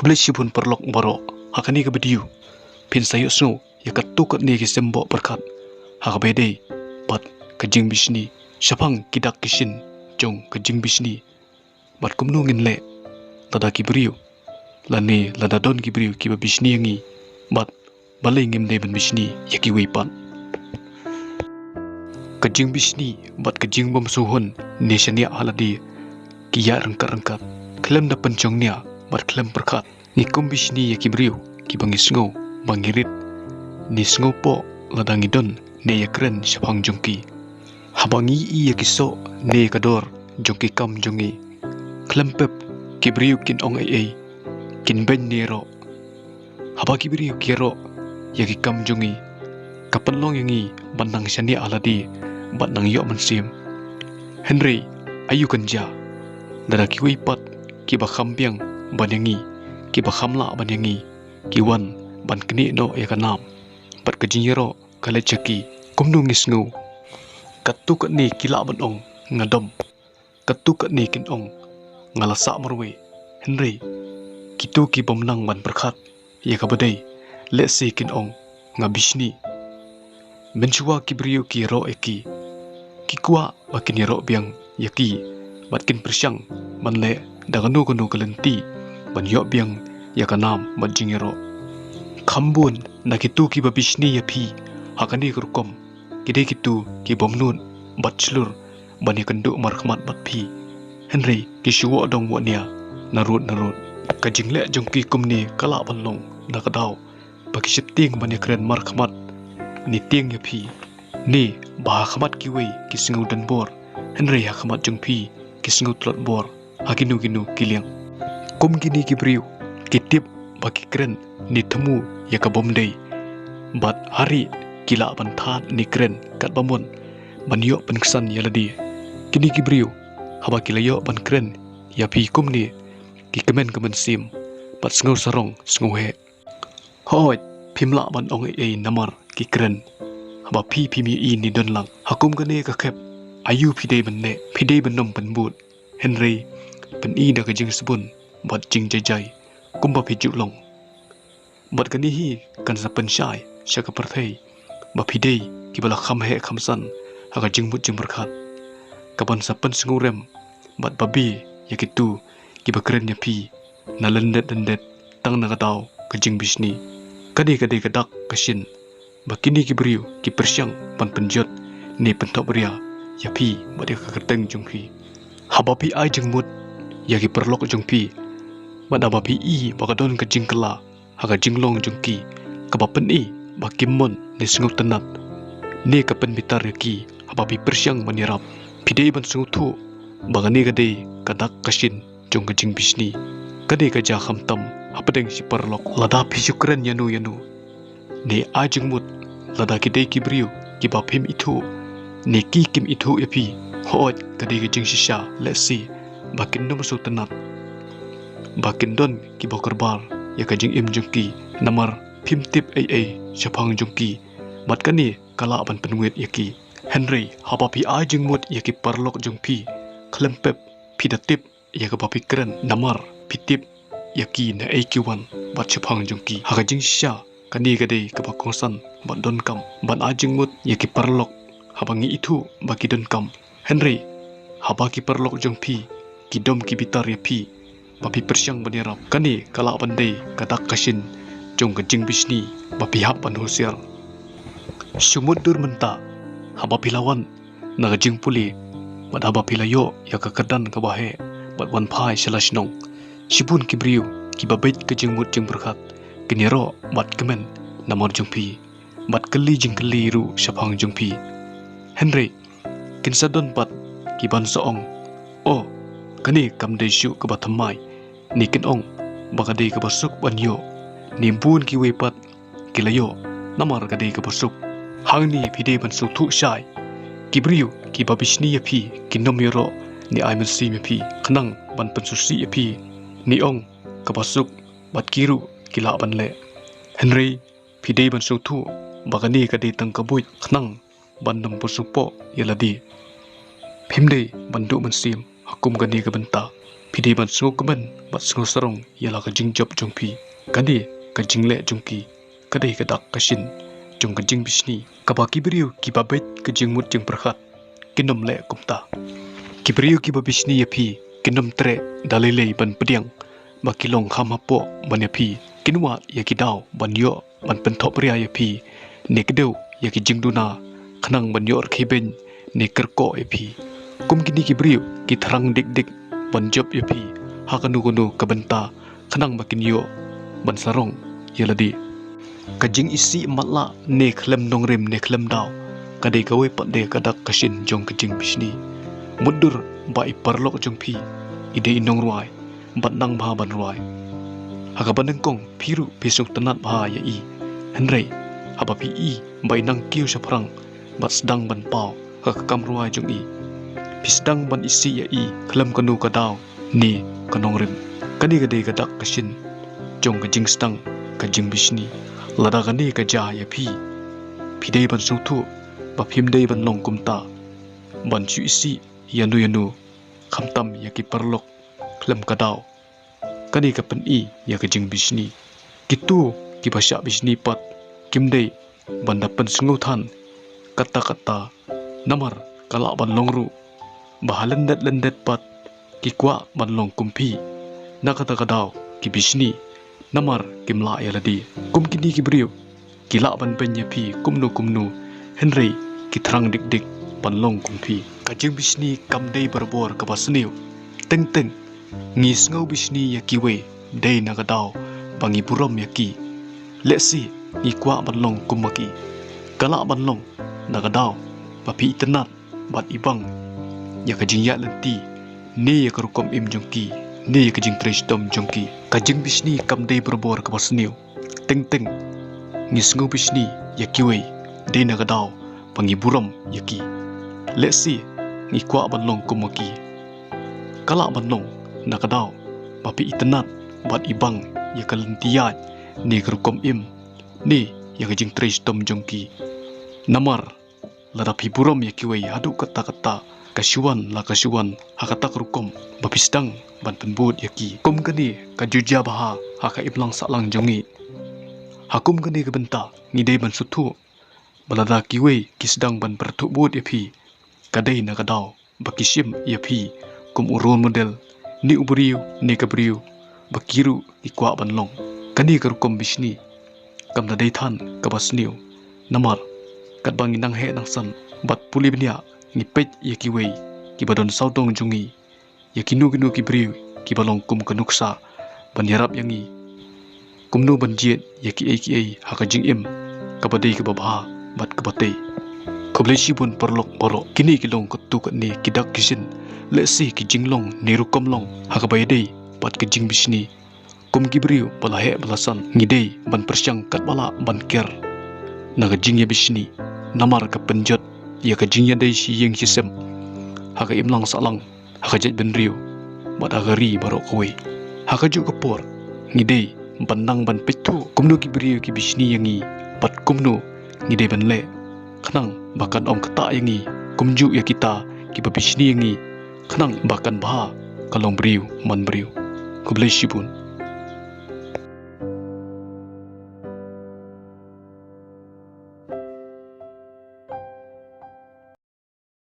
Kublet shibun perlok baro hakani ke bediu pin sayo snow ya katuk ni ke sembo berkat hakabede bat kejing bisni syapang kidak kishin jong kejing bisni bat kumnu nginle tada kibriu lani ladadon kibriu kiba bisni yangi bat balai ngimde ben bisni yaki weipan kejing bisni bat kejing bom suhun neshania haladi kiya rengkat-rengkat klem da pencongnya bat klem perkat ni kum bisni yaki briu kibang isngo bangirit ni sngo po ladangi don ne yakren syapang jongki habangi i yakiso ne kador jongki kam jongi klempep kibriu kin ong ai kin ben nero haba kibriu kiro yaki kam jongi kapenlong yangi bandang syani aladi bandang yo mensim Henry ayu kanja dada kiwi pat kiba khampiang banyangi kiba khamla banyangi kiwan ban kini no yakanam pat kejingiro kale ceki kumnu ngisngu katuk ni kila ban ong ngadom katuk ni kin ong ngalasa marwe Henry kitu ki bomnang ban berkat ya kabadai lesi kin ong ngabishni menchua kibriu ki ro eki kikwa bakin ro biang yaki batkin persyang manle daganu kanu kalenti ban yo biang yakanam majingiro khambun nakitu ki babishni yapi hakani kurkom kide kitu ki bomnun bachelor bani kandu markhmat batpi Henry kishuwa dong wania narut kajingle jongki kumni kala banlong nakadaw pakisipting bani kren markhmat ni ting yapi ni bah khamat kiwei kisingu dan bor Henry hakhamat jongpi kisingu tlot bor hakinu kiliang kum gini kibriu kitip baki kren ni temu ya kabomdei bat hari kila bantat ni kren kat bamon banyo penksan yaladi kini kibriu haba kilayo ban kren ya pi kumni ki kemen sim bat sngo sarong sngo he hoi pimla ban ong ei namar ki kren haba pi mi i ni donlang hakum gane ka khep ayu pidei benne pidei benom penbut Henry pen i da kajing sebun bat jing jajai kumba piju long bat kani hi kan sa pensyai syaka perthei bapidei kibala kham he khamsan haga jingmut jing berkat kaban sa pen sngurem bat babi yakitu kibakren yapi na lendet tang na kadaw kajing bisni kadi kadak kashin bakini kibriu ki persyang pan penjot ni pentok beria yapi badi kakerteng jungpi habapi ai jingmut yaki perlok jungpi madabapi i bakadon kajing kala haga jinglong jungki kabapen i bakimon ni sungut tenat ni kapen bitar yaki habapi persyang manirap pidei ban sungutu bagani gade kadak kashin jong kajing bisni kade kaja khamtam hapadeng si perlok lada pisukren yanu ni ajingmut lada kidei kibriu kibapim itu ni ki kim itu yapi hoot kade kajing shisha lesi bakin no masuk tenat bakin don kibokorbar ya kajing im jungki namar pimtip ai syapang jungki matkani kala ban penwet yaki Henry habapi ajing mut yaki parlok jungpi klempep pidatip ya kabapi keren namar pitip yaki na aikiwan bat syapang jungki hakajing sya kani gade kabakongsan bat don kam ban ajing mut yaki parlok habangi itu baki don kam Henry habaki parlok jungpi kidom kibitar yapi bapi persyang banirap kani kala bandai kadak kashin jong kajing bisni bapi hap ban hosiar sumut dur menta haba pilawan na kajing puli bad haba pilayo ya kakadan kabahe bad wan phai selasnong sibun kibriu kibabait kajing mut jing berkat kiniro bad kemen namor jungpi bad keli jing keli ru syapang jungpi Henry kinsadon pat kiban soong oh kani kamdai syu kabatamai nikin ong bakadei kabasuk banyo nimbun ki wepat kilayo namar kadei kabasuk hangni pidei bansuk thu shai kibriu ki babishni yapi kinom yoro ni aimen si yapi khnang ban pansusi yapi ni ong kabasuk bat kiru kila banle Henry pidei bansuk thu bakani kadei tang kabuit khnang bandam pusupo yaladi phimdei bandu mansim hakum gani kabenta Pidei ban sengo kemen bat sengo sarong ialah kajing job jongpi. Kani kajing le jongki. Kadai kadak kasin jong kajing bisni. Kabaki beriu kibabet kajing mut jeng perhat. Kinom le kumta. Kiberiu kibabisni yapi kinom tre dalilei ban pediang. Bakilong hamapo ban yapi. Kinwa yakidau ban yo ban pentok beria yapi. Nekedeu yakijing duna. Kenang ban yo arkeben nekerko yapi. Kum kini kiberiu kitarang dik-dik ban job yapi. Hakanu-kunu kabenta kenang makin yo ban sarong yaladi. Kajing isi matla ne klem nongrim ne klem daw. Kadai kawe pande kadak kasin jong kajing bisni. Mundur ba iparlok jong pi. Ide inong ruai. Bat nang baha ban ruai. Hakaban nengkong piru besok tenat baha ya i. Henry haba pi i ba inang kiu saprang. Bat sedang ban pau hakakam ruai jong i. Pisdang ban isi ya i klem kanu kadaw ni kanongrim. Kani kadai kadak kasin jong kajing sedang kajing bisni. Lada gani kaja ya pi. Pidei ban sutu ba pimdei ban long kumta. Ban su isi yanu khamtam ya ki perlok klem kadaw. Kani kapan i ya kajing bisni. Kitu ki basya bisni pat kimdei ban dapan sengutan kata-kata namar kala ban longru. Bahalendet-lendet pat ki kwa ban long kumpi. Na kata kadaw ki bisni. Namar kimla ya ladi. Kum kini kiberiu kila ban penya pi kumnu Henry kitrang dik-dik ban long kumpi. Kajing bisni kamdei berbor kabasniu. Teng ngis ngau bisni ya kiwe dei nakadaw bangi buram ya ki. Lesi ngikwa ban long kumaki. Kala ban long nakadaw bapi itenat bat ibang ya kajing ya lenti ne ya kerukom im jongki. Ni kajing trestom jongki. Kajing bisni kamdei berbor kabasniu. Teng ngisngu bisni yakiwe dei nakadaw pangi buram yaki. Lesi ngikwa banlong kumaki. Kala banlong nakadaw bapi itenat bat ibang ya kalentiyat ni kerukom im ni ya kajing trestom jongki. Namar ladapi buram yakiwe hadu kata-kata kasuan hakata kerukom bapisdang ban penbut yaki. Kum kani kajuja baha haka iblang saklang jongi. Hakum kani kebenta ngidei ban sutu. Balada kiwe kisdang ban bertuk bud yapi. Kadai nakadaw bakisim yapi. Kum urun model ni uberiu ni kaberiu bakiru ikwa ban long. Kani kerukom bisni kam dadai than kabasniu. Namar kat bangi nang he nang san bat puli benya ngipet yakiwe kibadon saudong jongi. Yakinu kiberiu kibalong kum kanuksa ban yarap yangi. Kumnu ban jiet yaki hakajing im kabadai kebabha bat kebatei. Koblesi pun perlok borok kini kilong ketu ni kidak kisin. Lesi kijinglong nerukom long hakabayadei bat kejing bisni. Kum kiberiu balahe balasan ngidei ban persyang kat bala ban ker. Nakajing ya bisni namar kepenjot ya kajing ya dei si yeng sisem. Haka imlang salang hakajat benriu bat agari barok kowe. Hakaju kepor ngidei banang ban petu kumnu kiberiu ki bisni yangi bat kumnu ngidei ban le. Kenang bahkan om kata yangi kumju ya kita ki babisni yangi. Kenang bahkan baha kalong beriu man beriu. Kublai sibun.